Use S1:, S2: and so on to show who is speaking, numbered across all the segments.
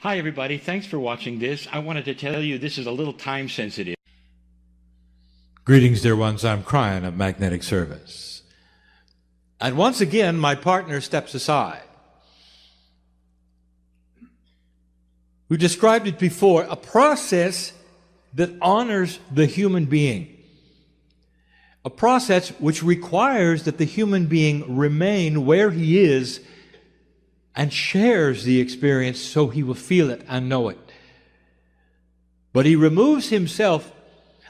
S1: Hi everybody, thanks for watching this. I wanted to tell you this is a little time sensitive.
S2: Greetings, dear ones. I'm Kryon of Magnetic Service. And once again, my partner steps aside. We described it before, a process that honors the human being. A process which requires that the human being remain where he is and shares the experience so he will feel it and know it. But he removes himself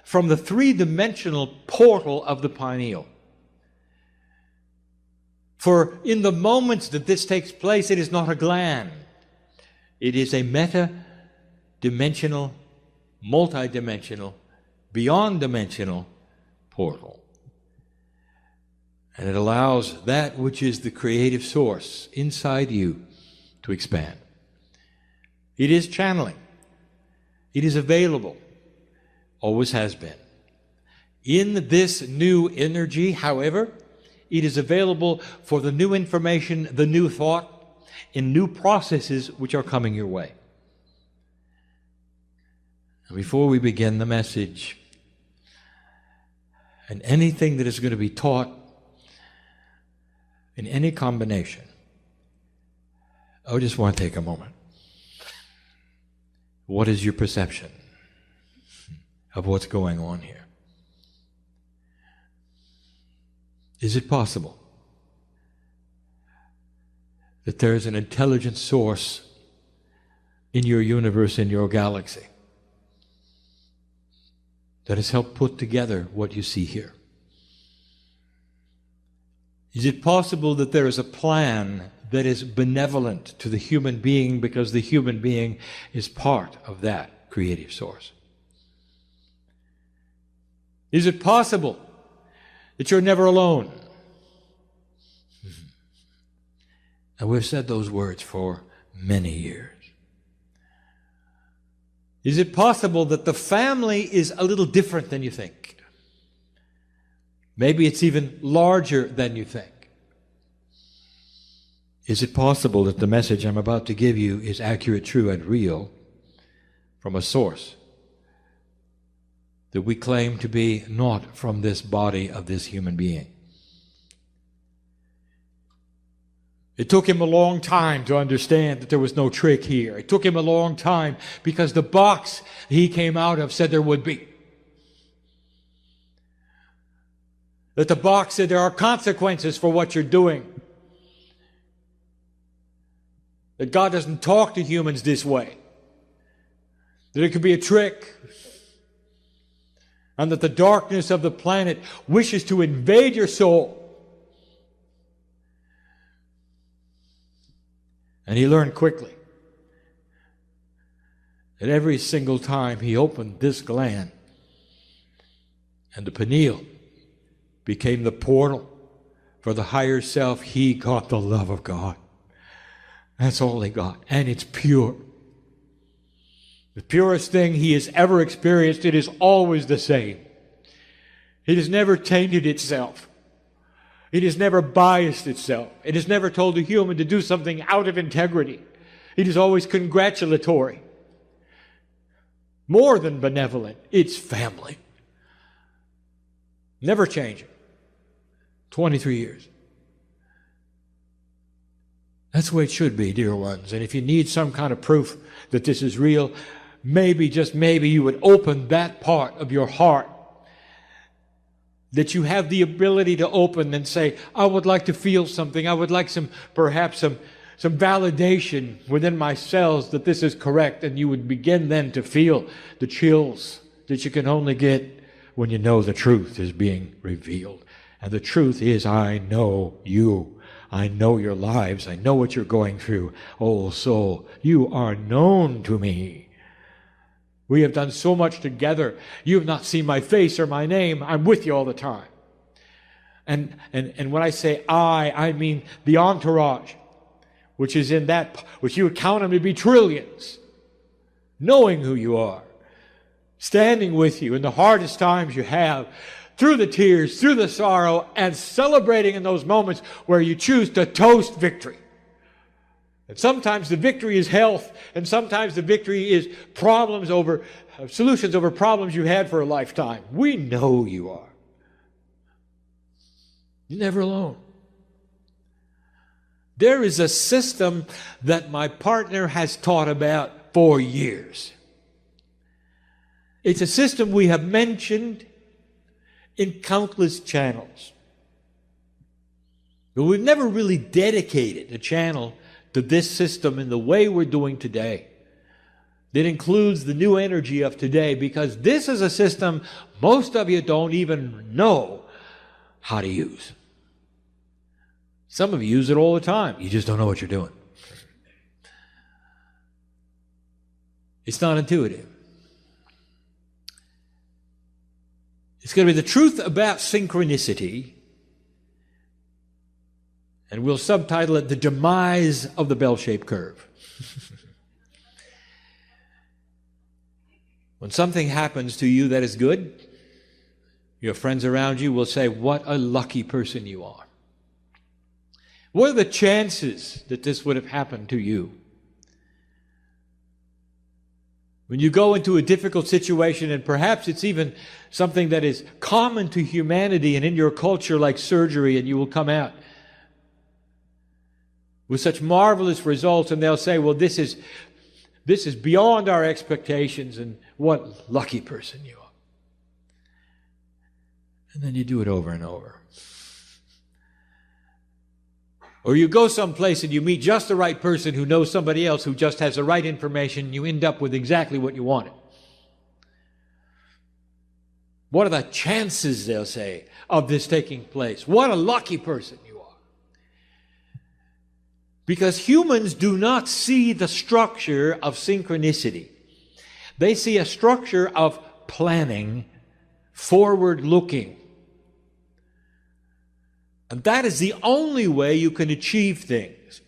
S2: from the three-dimensional portal of the pineal. For in the moments that this takes place, it is not a gland. It is a meta-dimensional, multi-dimensional, beyond-dimensional portal. And it allows that which is the creative source inside you to expand. It is channeling. It is available. Always has been. In this new energy, however, it is available for the new information, the new thought, in new processes which are coming your way. And before we begin the message, and anything that is going to be taught in any combination, I just want to take a moment. What is your perception of what's going on here? Is it possible that there is an intelligent source in your universe, in your galaxy, that has helped put together what you see here? Is it possible that there is a plan that is benevolent to the human being because the human being is part of that creative source? Is it possible that you're never alone? And we've said those words for many years. Is it possible that the family is a little different than you think? Maybe it's even larger than you think. Is it possible that the message I'm about to give you is accurate, true, and real from a source that we claim to be not from this body of this human being? It took him a long time to understand that there was no trick here. It took him a long time because the box he came out of said there would be. That the box said there are consequences for what you're doing. That God doesn't talk to humans this way. That it could be a trick. And that the darkness of the planet wishes to invade your soul. And he learned quickly that every single time he opened this gland and the pineal became the portal for the higher self, he got the love of God. That's all he got. And it's pure. The purest thing he has ever experienced. It is always the same. It has never tainted itself. It has never biased itself. It has never told a human to do something out of integrity. It is always congratulatory. More than benevolent. It's family. Never changing. 23 years. That's the way it should be, dear ones. And if you need some kind of proof that this is real, maybe, just maybe, you would open that part of your heart that you have the ability to open and say, I would like to feel something. I would like perhaps some validation within my cells that this is correct. And you would begin then to feel the chills that you can only get when you know the truth is being revealed. And the truth is, I know you. I know your lives. I know what you're going through. Oh, soul, you are known to me. We have done so much together. You have not seen my face or my name. I'm with you all the time. And when I say I mean the entourage, which is in that, which you would count them to be trillions, knowing who you are, standing with you in the hardest times you have, through the tears, through the sorrow, and celebrating in those moments where you choose to toast victory. And sometimes the victory is health, and sometimes the victory is solutions over problems you had for a lifetime. We know you are. You're never alone. There is a system that my partner has taught about for years. It's a system we have mentioned in countless channels. But we've never really dedicated a channel to this system in the way we're doing today. That includes the new energy of today, because this is a system most of you don't even know how to use. Some of you use it all the time. You just don't know what you're doing. It's not intuitive. It's going to be the truth about synchronicity, and we'll subtitle it The Demise of the Bell-Shaped Curve. When something happens to you that is good, your friends around you will say, "What a lucky person you are." What are the chances that this would have happened to you? When you go into a difficult situation, and perhaps it's even something that is common to humanity and in your culture, like surgery, and you will come out with such marvelous results, and they'll say, "Well, this is beyond our expectations, and what lucky person you are." And then you do it over and over. Or you go someplace and you meet just the right person who knows somebody else who just has the right information, and you end up with exactly what you wanted. What are the chances, they'll say, of this taking place? What a lucky person you are. Because humans do not see the structure of synchronicity. They see a structure of planning, forward-looking. And that is the only way you can achieve things.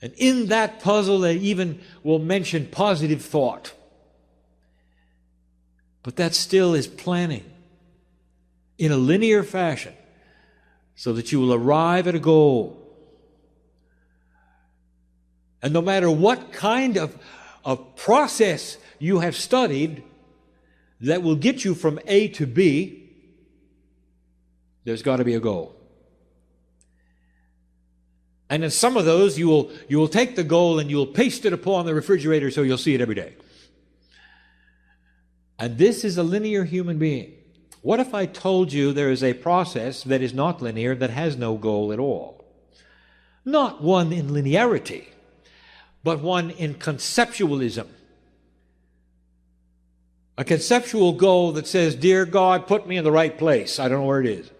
S2: And in that puzzle, they even will mention positive thought. But that still is planning in a linear fashion so that you will arrive at a goal. And no matter what kind of process you have studied that will get you from A to B, there's got to be a goal. And in some of those, you will take the goal and you will paste it upon the refrigerator so you'll see it every day. And this is a linear human being. What if I told you there is a process that is not linear, that has no goal at all? Not one in linearity, but one in conceptualism. A conceptual goal that says, "Dear God, put me in the right place. I don't know where it is.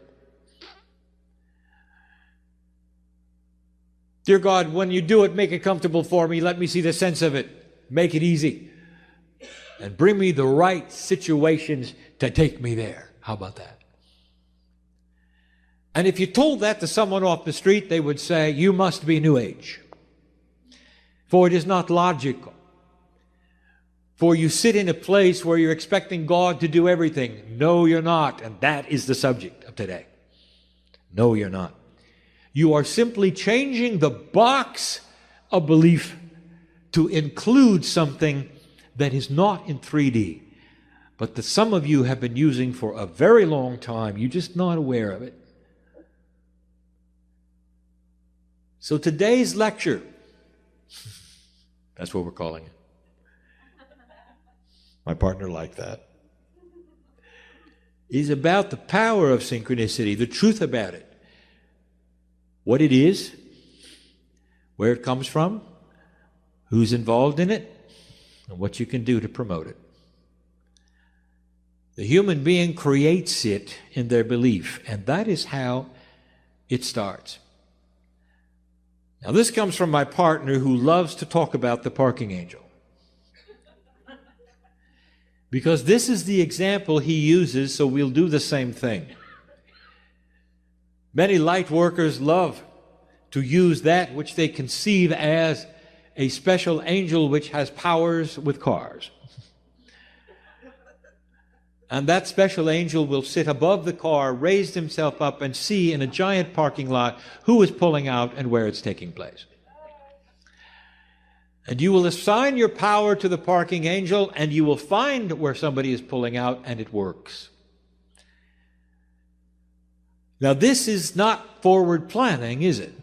S2: Dear God, when you do it, make it comfortable for me. Let me see the sense of it. Make it easy. And bring me the right situations to take me there." How about that? And if you told that to someone off the street, they would say, "You must be New Age. For it is not logical. For you sit in a place where you're expecting God to do everything." No, you're not. And that is the subject of today. No, you're not. You are simply changing the box of belief to include something that is not in 3D, but that some of you have been using for a very long time. You're just not aware of it. So today's lecture, that's what we're calling it. My partner liked that. Is about the power of synchronicity, the truth about it. What it is, where it comes from, who's involved in it, and what you can do to promote it. The human being creates it in their belief, and that is how it starts. Now, this comes from my partner who loves to talk about the parking angel. Because this is the example he uses, so we'll do the same thing. Many light workers love to use that which they conceive as a special angel which has powers with cars. And that special angel will sit above the car, raise himself up, and see in a giant parking lot who is pulling out and where it's taking place. And you will assign your power to the parking angel, and you will find where somebody is pulling out, and it works. Now, this is not forward planning, is it?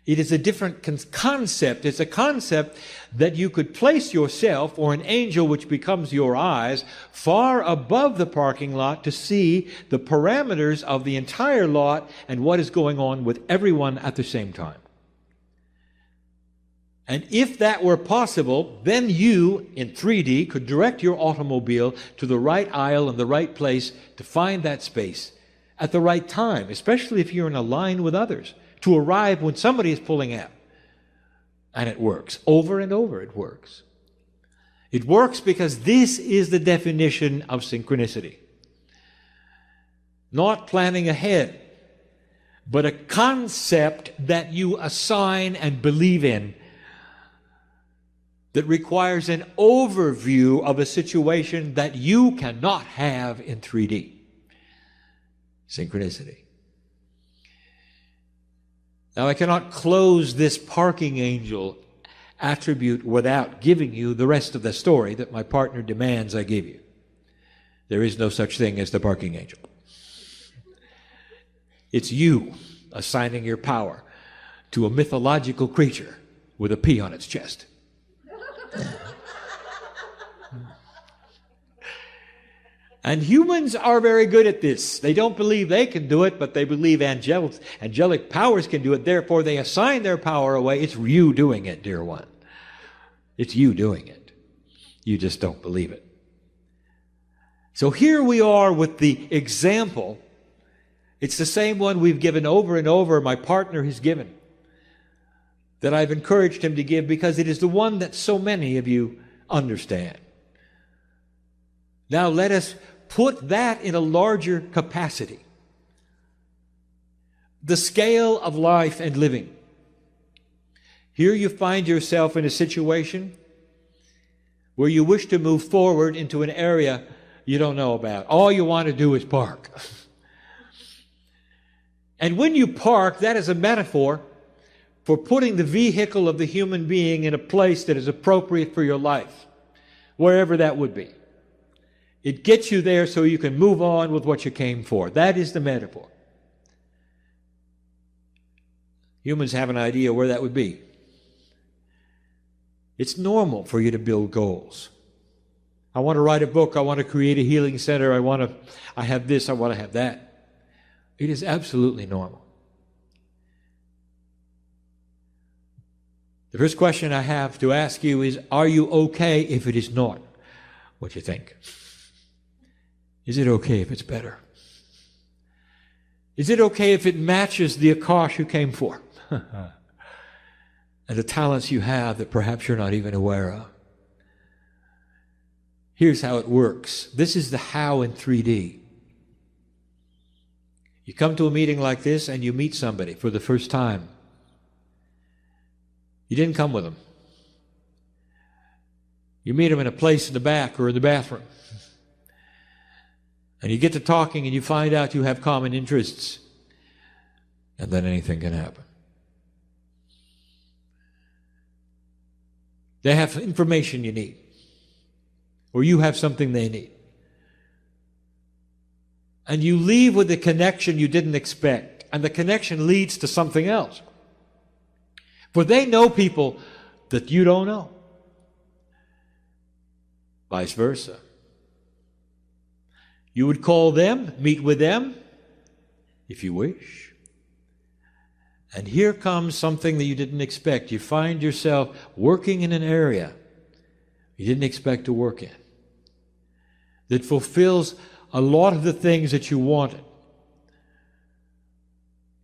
S2: It is a different concept. It's a concept that you could place yourself, or an angel which becomes your eyes, far above the parking lot to see the parameters of the entire lot and what is going on with everyone at the same time. And if that were possible, then you, in 3D, could direct your automobile to the right aisle and the right place to find that space at the right time, especially if you're in a line with others, to arrive when somebody is pulling out. And it works. Over and over it works. It works because this is the definition of synchronicity. Not planning ahead, but a concept that you assign and believe in that requires an overview of a situation that you cannot have in 3D. Synchronicity. Now, I cannot close this parking angel attribute without giving you the rest of the story that my partner demands I give you. There is no such thing as the parking angel. It's you assigning your power to a mythological creature with a P on its chest. And humans are very good at this. They don't believe they can do it, but they believe angelic powers can do it. Therefore, they assign their power away. It's you doing it, dear one. It's you doing it. You just don't believe it. So here we are with the example. It's the same one we've given over and over, my partner has given, that I've encouraged him to give because it is the one that so many of you understand. Now let us put that in a larger capacity. The scale of life and living. Here you find yourself in a situation where you wish to move forward into an area you don't know about. All you want to do is park. And when you park, that is a metaphor for putting the vehicle of the human being in a place that is appropriate for your life, wherever that would be. It gets you there so you can move on with what you came for. That is the metaphor. Humans have an idea where that would be. It's normal for you to build goals. I want to write a book. I want to create a healing center. I have this. I want to have that. It is absolutely normal. The first question I have to ask you is, are you okay if it is not what you think? Is it okay if it's better? Is it okay if it matches the Akash you came for? And the talents you have that perhaps you're not even aware of? Here's how it works. This is the how in 3D. You come to a meeting like this and you meet somebody for the first time. You didn't come with them. You meet them in a place in the back or in the bathroom. And you get to talking and you find out you have common interests. And then anything can happen. They have information you need. Or you have something they need. And you leave with a connection you didn't expect. And the connection leads to something else. For they know people that you don't know. Vice versa. You would call them, meet with them, if you wish. And here comes something that you didn't expect. You find yourself working in an area you didn't expect to work in, that fulfills a lot of the things that you wanted.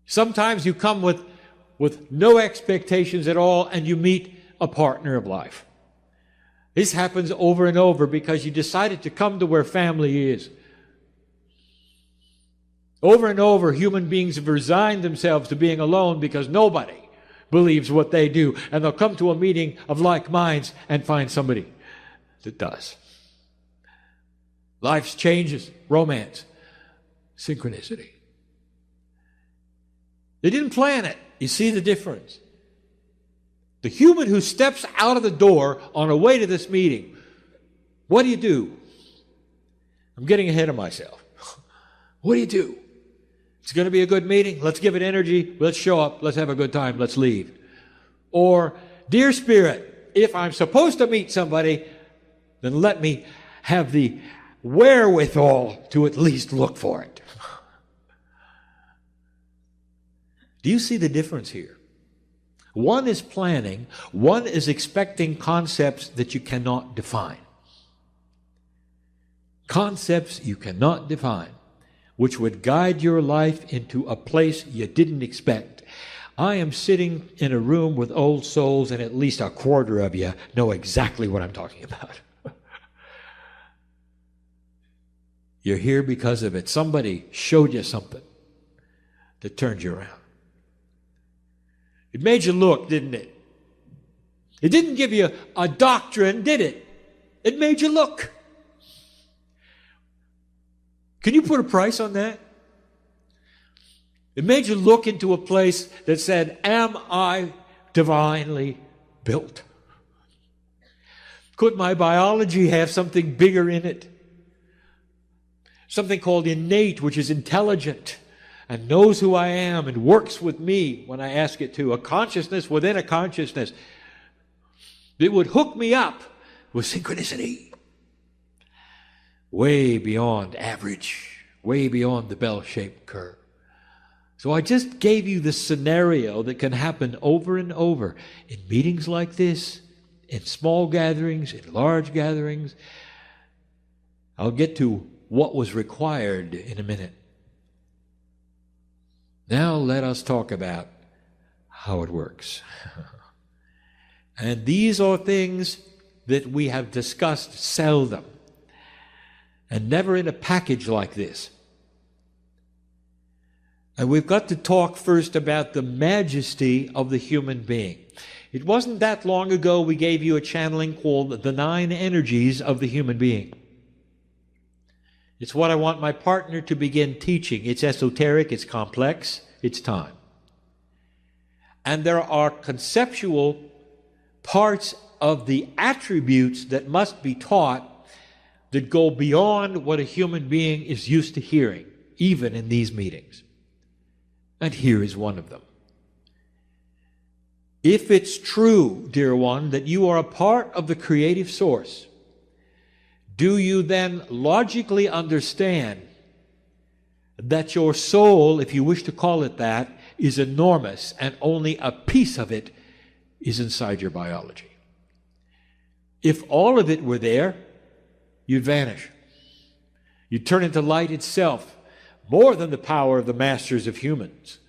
S2: Sometimes you come with no expectations at all, and you meet a partner of life. This happens over and over because you decided to come to where family is. Over and over, human beings have resigned themselves to being alone because nobody believes what they do. And they'll come to a meeting of like minds and find somebody that does. Life's changes, romance, synchronicity. They didn't plan it. You see the difference? The human who steps out of the door on the way to this meeting, what do? I'm getting ahead of myself. What do? It's going to be a good meeting. Let's give it energy. Let's show up. Let's have a good time. Let's leave. Or, dear Spirit, if I'm supposed to meet somebody, then let me have the wherewithal to at least look for it. Do you see the difference here? One is planning. One is expecting concepts that you cannot define. Concepts you cannot define, which would guide your life into a place you didn't expect. I am sitting in a room with old souls, and at least a quarter of you know exactly what I'm talking about. You're here because of it. Somebody showed you something that turned you around. It made you look, didn't it? It didn't give you a doctrine, did it? It made you look. Can you put a price on that? It made you look into a place that said, am I divinely built? Could my biology have something bigger in it? Something called innate, which is intelligent and knows who I am and works with me when I ask it to. A consciousness within a consciousness. It would hook me up with synchronicity. Way beyond average. Way beyond the bell-shaped curve. So I just gave you the scenario that can happen over and over in meetings like this, in small gatherings, in large gatherings. I'll get to what was required in a minute. Now let us talk about how it works. And these are things that we have discussed seldom, and never in a package like this. And we've got to talk first about the majesty of the human being. It wasn't that long ago we gave you a channeling called the 9 energies of the human being. It's what I want my partner to begin teaching. It's esoteric, it's complex, it's time. And there are conceptual parts of the attributes that must be taught that go beyond what a human being is used to hearing, even in these meetings. And here is one of them. If it's true, dear one, that you are a part of the creative source, do you then logically understand that your soul, if you wish to call it that, is enormous and only a piece of it is inside your biology? If all of it were there, you'd vanish. You'd turn into light itself, more than the power of the masters of humans.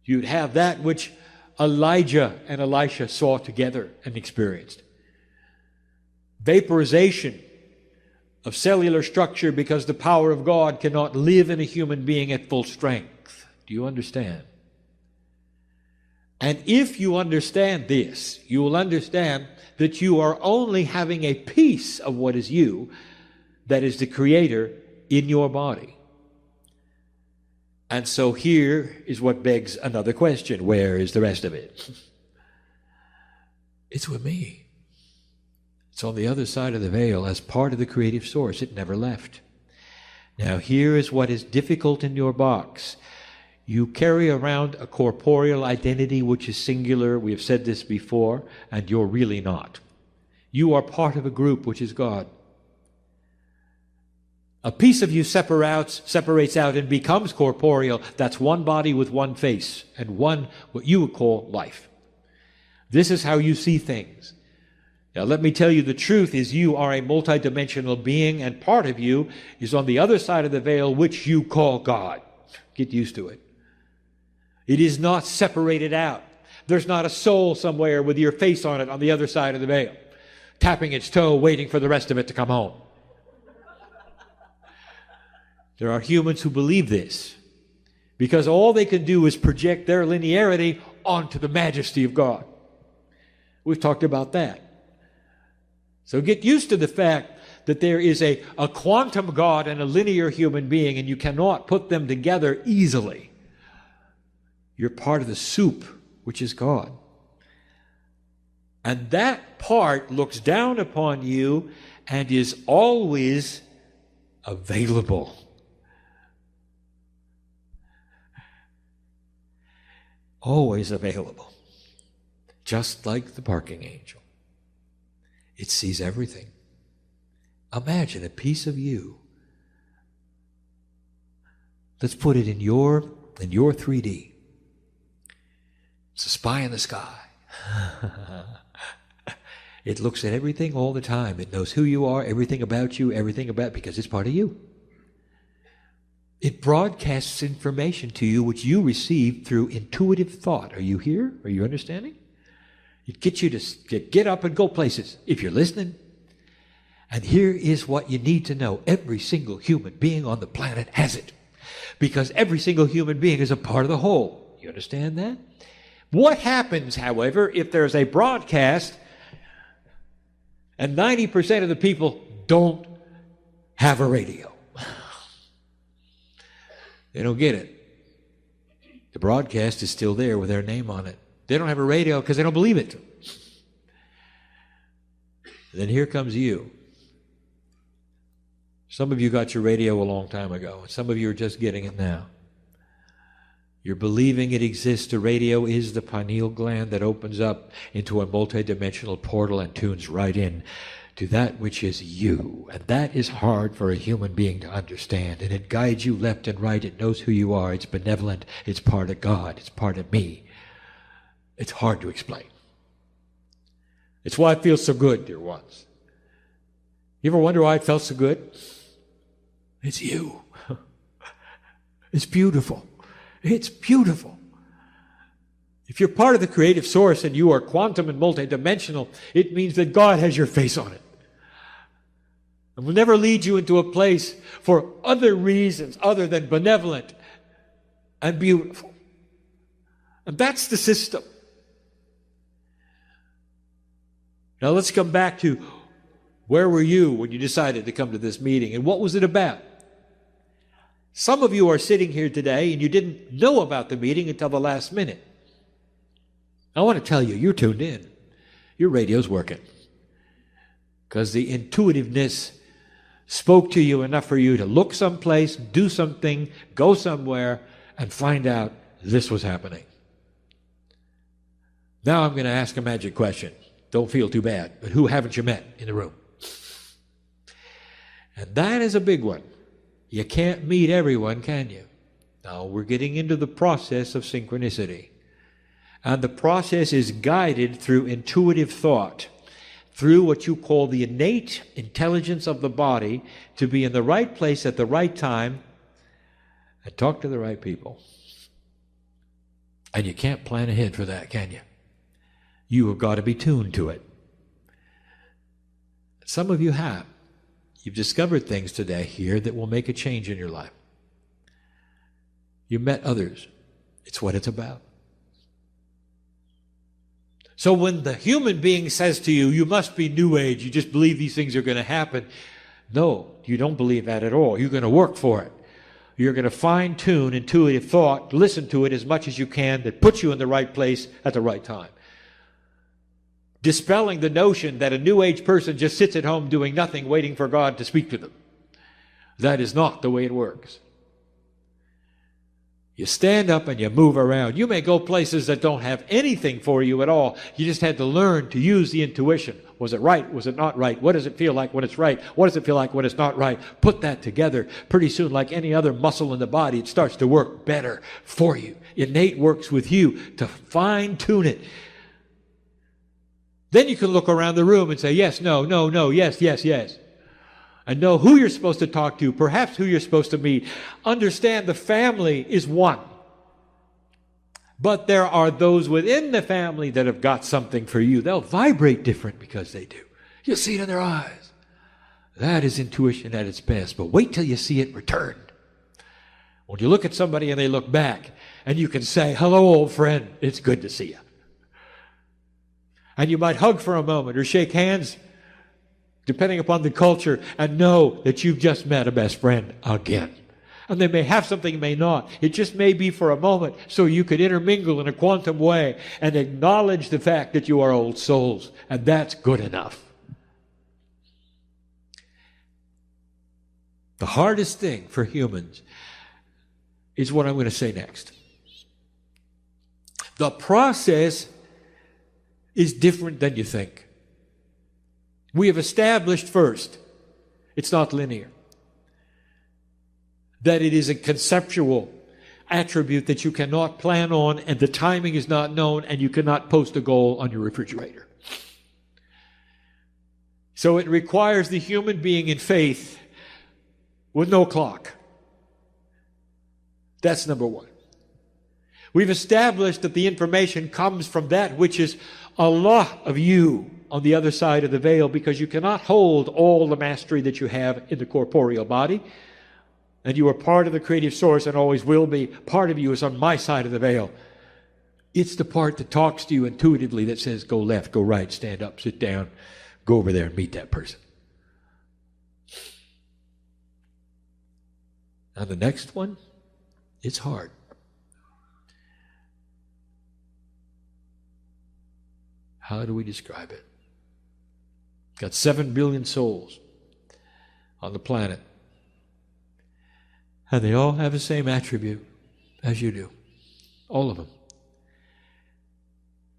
S2: You'd have that which Elijah and Elisha saw together and experienced. Vaporization of cellular structure because the power of God cannot live in a human being at full strength. Do you understand? And if you understand this, you will understand that you are only having a piece of what is you, that is the Creator, in your body. And so here is what begs another question. Where is the rest of it? It's with me. It's on the other side of the veil as part of the creative source. It never left. Now here is what is difficult in your box. You carry around a corporeal identity which is singular. We have said this before, and you're really not. You are part of a group which is God. A piece of you separates out and becomes corporeal. That's one body with one face and one, what you would call, life. This is how you see things. Now, let me tell you, the truth is you are a multidimensional being, and part of you is on the other side of the veil, which you call God. Get used to it. It is not separated out. There's not a soul somewhere with your face on it on the other side of the veil, tapping its toe, waiting for the rest of it to come home. There are humans who believe this because all they can do is project their linearity onto the majesty of God. We've talked about that. So get used to the fact that there is a quantum God and a linear human being, and you cannot put them together easily. You're part of the soup, which is God. And that part looks down upon you and is always available. Always available. Just like the parking angel. It sees everything. Imagine a piece of you. Let's put it in your 3D. It's a spy in the sky. It looks at everything all the time. It knows who you are, everything about you, because it's part of you. It broadcasts information to you which you receive through intuitive thought. Are you here? Are you understanding? It gets you to get up and go places if you're listening. And here is what you need to know. Every single human being on the planet has it. Because every single human being is a part of the whole. You understand that? What happens, however, if there's a broadcast and 90% of the people don't have a radio? They don't get it. The broadcast is still there with their name on it. They don't have a radio because they don't believe it. And then here comes you. Some of you got your radio a long time ago, and some of you are just getting it now. You're believing it exists. The radio is the pineal gland that opens up into a multidimensional portal and tunes right in to that which is you. And that is hard for a human being to understand. And it guides you left and right. It knows who you are. It's benevolent. It's part of God. It's part of me. It's hard to explain. It's why it feels so good, dear ones. You ever wonder why it felt so good? It's you. It's beautiful. It's beautiful. If you're part of the creative source and you are quantum and multidimensional, it means that God has your face on it. And will never lead you into a place for other reasons other than benevolent and beautiful. And that's the system. Now let's come back to where were you when you decided to come to this meeting, and what was it about? Some of you are sitting here today and you didn't know about the meeting until the last minute. I want to tell you, you're tuned in. Your radio's working. Because the intuitiveness spoke to you enough for you to look someplace, do something, go somewhere, and find out this was happening. Now I'm going to ask a magic question. Don't feel too bad, but who haven't you met in the room? And that is a big one. You can't meet everyone, can you? Now, we're getting into the process of synchronicity. And the process is guided through intuitive thought, through what you call the innate intelligence of the body to be in the right place at the right time and talk to the right people. And you can't plan ahead for that, can you? You have got to be tuned to it. Some of you have. You've discovered things today here that will make a change in your life. You met others. It's what it's about. So when the human being says to you, you must be New Age, you just believe these things are going to happen. No, you don't believe that at all. You're going to work for it. You're going to fine-tune intuitive thought, listen to it as much as you can, that puts you in the right place at the right time. Dispelling the notion that a New Age person just sits at home doing nothing, waiting for God to speak to them. That is not the way it works. You stand up and you move around. You may go places that don't have anything for you at all. You just had to learn to use the intuition. Was it right? Was it not right? What does it feel like when it's right? What does it feel like when it's not right? Put that together. Pretty soon, like any other muscle in the body, it starts to work better for you. Innate works with you to fine-tune it. Then you can look around the room and say, yes, no, no, no, yes, yes, yes. And know who you're supposed to talk to, perhaps who you're supposed to meet. Understand the family is one. But there are those within the family that have got something for you. They'll vibrate different because they do. You'll see it in their eyes. That is intuition at its best. But wait till you see it returned. When you look at somebody and they look back, and you can say, hello, old friend, it's good to see you. And you might hug for a moment or shake hands. depending upon the culture, and know that you've just met a best friend again. And they may have something, may not. It just may be for a moment, so you could intermingle in a quantum way and acknowledge the fact that you are old souls. And that's good enough. The hardest thing for humans is what I'm going to say next. The process is different than you think. We have established first, it's not linear. That it is a conceptual attribute that you cannot plan on, and the timing is not known, and you cannot post a goal on your refrigerator. So it requires the human being in faith with no clock. That's number one. We've established that the information comes from that which is a lot of you on the other side of the veil, because you cannot hold all the mastery that you have in the corporeal body. And you are part of the creative source and always will be. Part of you is on my side of the veil. It's the part that talks to you intuitively, that says, go left, go right, stand up, sit down, go over there and meet that person. Now the next one, it's hard. How do we describe it? Got 7 billion souls on the planet. And they all have the same attribute as you do. All of them.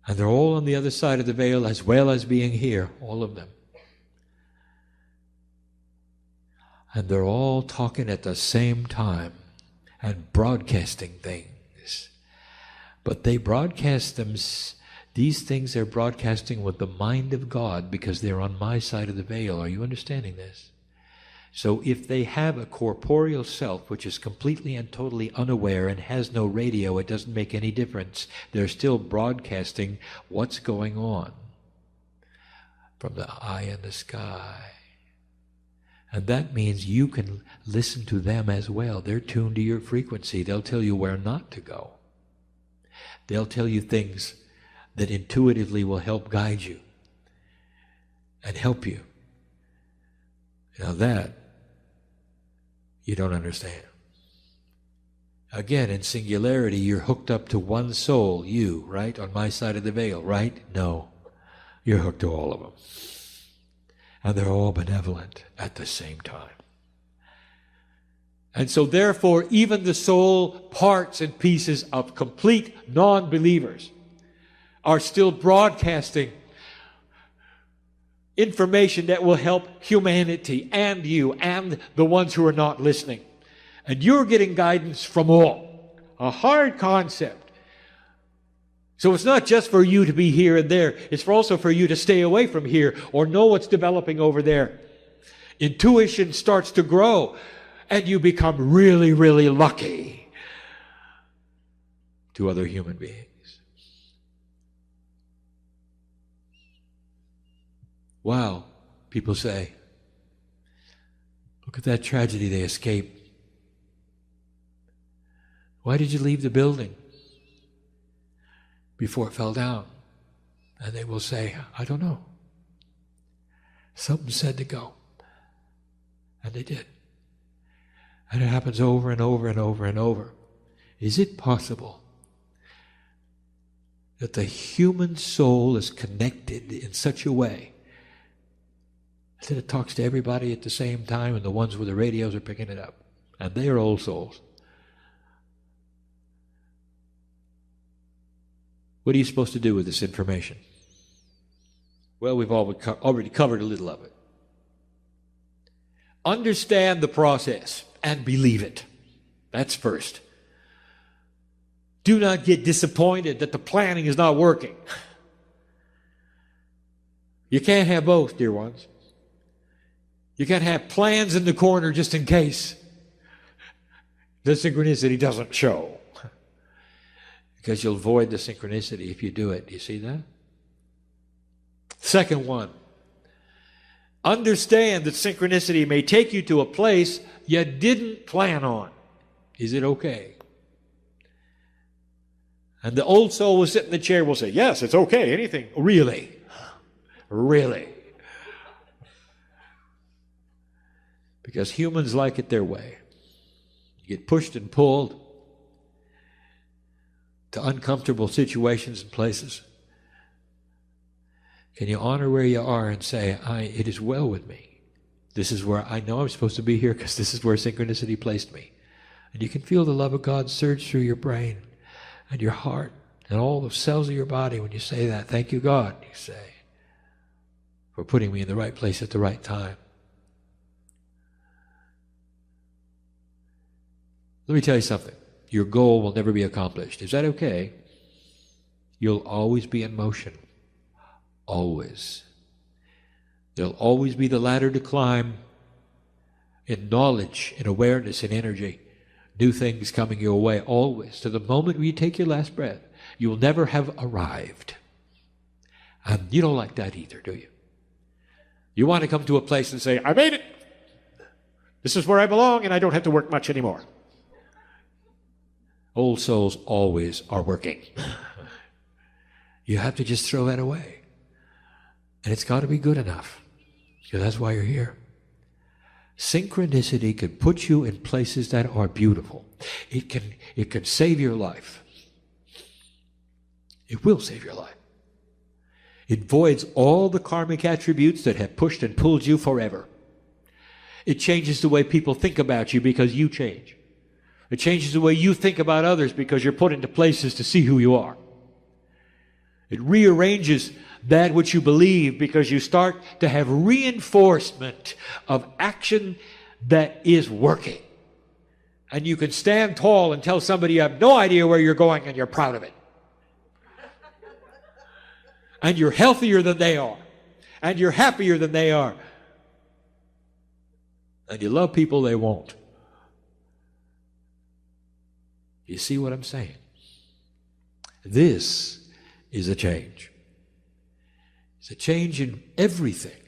S2: And they're all on the other side of the veil as well as being here. All of them. And they're all talking at the same time and broadcasting things. But they broadcast them, these things they're broadcasting with the mind of God, because they're on my side of the veil. Are you understanding this? So if they have a corporeal self which is completely and totally unaware and has no radio, it doesn't make any difference. They're still broadcasting what's going on from the eye in the sky. And that means you can listen to them as well. They're tuned to your frequency. They'll tell you where not to go. They'll tell you things that intuitively will help guide you and help you. Now that you don't understand. Again, in singularity, you're hooked up to one soul, you, right? On my side of the veil, right? No. You're hooked to all of them. And they're all benevolent at the same time. And so therefore, even the soul parts and pieces of complete non-believers are still broadcasting information that will help humanity and you and the ones who are not listening. And you're getting guidance from all. A hard concept. So it's not just for you to be here and there. It's also for you to stay away from here or know what's developing over there. Intuition starts to grow and you become really, really lucky to other human beings. Wow, people say, look at that tragedy they escaped. Why did you leave the building before it fell down? And they will say, I don't know. Something said to go. And they did. And it happens over and over and over and over. Is it possible that the human soul is connected in such a way that it talks to everybody at the same time, and the ones with the radios are picking it up? And they are old souls. What are you supposed to do with this information? Well, we've already covered a little of it. Understand the process and believe it. That's first. Do not get disappointed that the planning is not working. You can't have both, dear ones. You can't have plans in the corner just in case the synchronicity doesn't show. Because you'll void the synchronicity if you do it. Do you see that? Second one. Understand that synchronicity may take you to a place you didn't plan on. Is it okay? And the old soul will sit in the chair and will say, yes, it's okay, anything. Really? Really? Because humans like it their way. You get pushed and pulled to uncomfortable situations and places. Can you honor where you are and say, it is well with me. This is where I know I'm supposed to be here because this is where synchronicity placed me. And you can feel the love of God surge through your brain and your heart and all the cells of your body when you say that. Thank you, God, you say, for putting me in the right place at the right time. Let me tell you something. Your goal will never be accomplished. Is that okay? You'll always be in motion. Always. There'll always be the ladder to climb in knowledge, in awareness, in energy. New things coming your way, always. To the moment where you take your last breath, you will never have arrived. And you don't like that either, do you? You want to come to a place and say, I made it. This is where I belong and I don't have to work much anymore. Old souls always are working. You have to just throw that away. And it's got to be good enough. Because that's why you're here. Synchronicity can put you in places that are beautiful. It can save your life. It will save your life. It voids all the karmic attributes that have pushed and pulled you forever. It changes the way people think about you because you change. It changes the way you think about others because you're put into places to see who you are. It rearranges that which you believe because you start to have reinforcement of action that is working. And you can stand tall and tell somebody you have no idea where you're going and you're proud of it. And you're healthier than they are. And you're happier than they are. And you love people they won't. You see what I'm saying? This is a change. It's a change in everything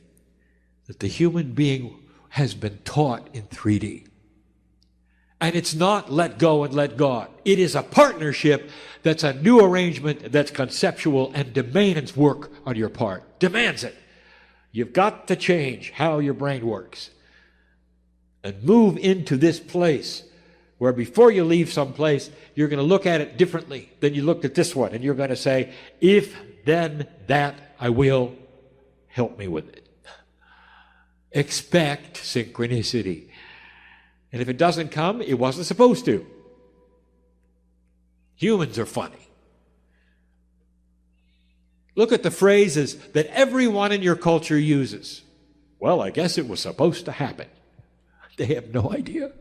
S2: that the human being has been taught in 3D. And it's not let go and let God. It is a partnership that's a new arrangement that's conceptual and demands work on your part. Demands it. You've got to change how your brain works. And move into this place where before you leave someplace, you're going to look at it differently than you looked at this one. And you're going to say, if, then, that, I will. Help me with it. Expect synchronicity. And if it doesn't come, it wasn't supposed to. Humans are funny. Look at the phrases that everyone in your culture uses. Well, I guess it was supposed to happen. They have no idea.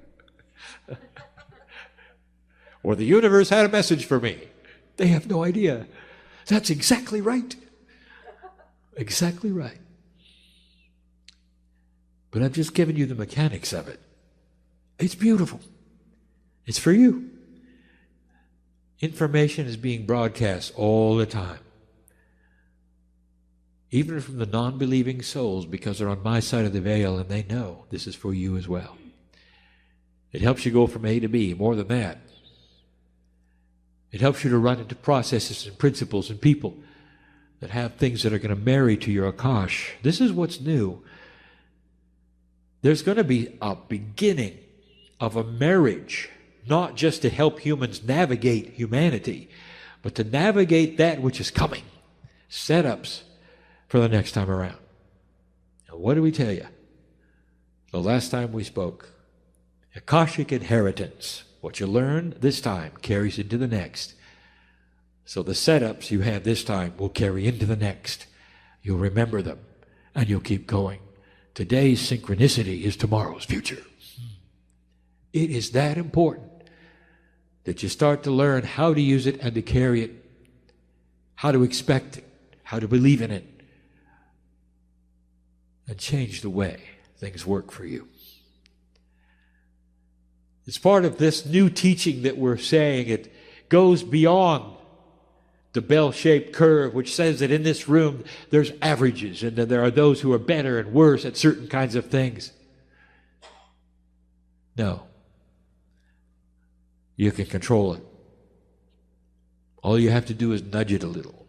S2: Or the universe had a message for me. They have no idea. That's exactly right. Exactly right. But I've just given you the mechanics of it. It's beautiful. It's for you. Information is being broadcast all the time. Even from the non-believing souls, because they're on my side of the veil and they know this is for you as well. It helps you go from A to B. More than that, it helps you to run into processes and principles and people that have things that are going to marry to your Akash. This is what's new. There's going to be a beginning of a marriage, not just to help humans navigate humanity, but to navigate that which is coming. Setups for the next time around. Now, what did we tell you the last time we spoke? Akashic inheritance. What you learn this time carries into the next. So the setups you have this time will carry into the next. You'll remember them, and you'll keep going. Today's synchronicity is tomorrow's future. It is that important that you start to learn how to use it and to carry it, how to expect it, how to believe in it, and change the way things work for you. It's part of this new teaching that we're saying. It goes beyond the bell-shaped curve, which says that in this room there's averages and that there are those who are better and worse at certain kinds of things. No. You can control it. All you have to do is nudge it a little.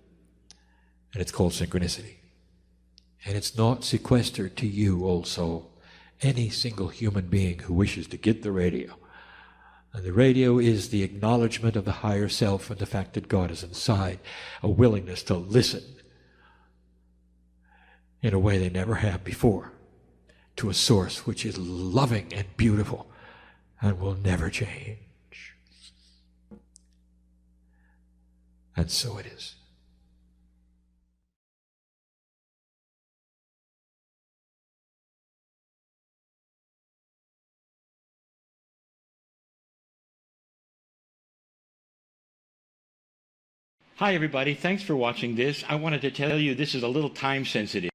S2: And it's called synchronicity. And it's not sequestered to you, old soul. any single human being who wishes to get the radio. And the radio is the acknowledgement of the higher self and the fact that God is inside, a willingness to listen in a way they never have before to a source which is loving and beautiful and will never change. And so it is.
S1: Hi, everybody. Thanks for watching this. I wanted to tell you this is a little time sensitive.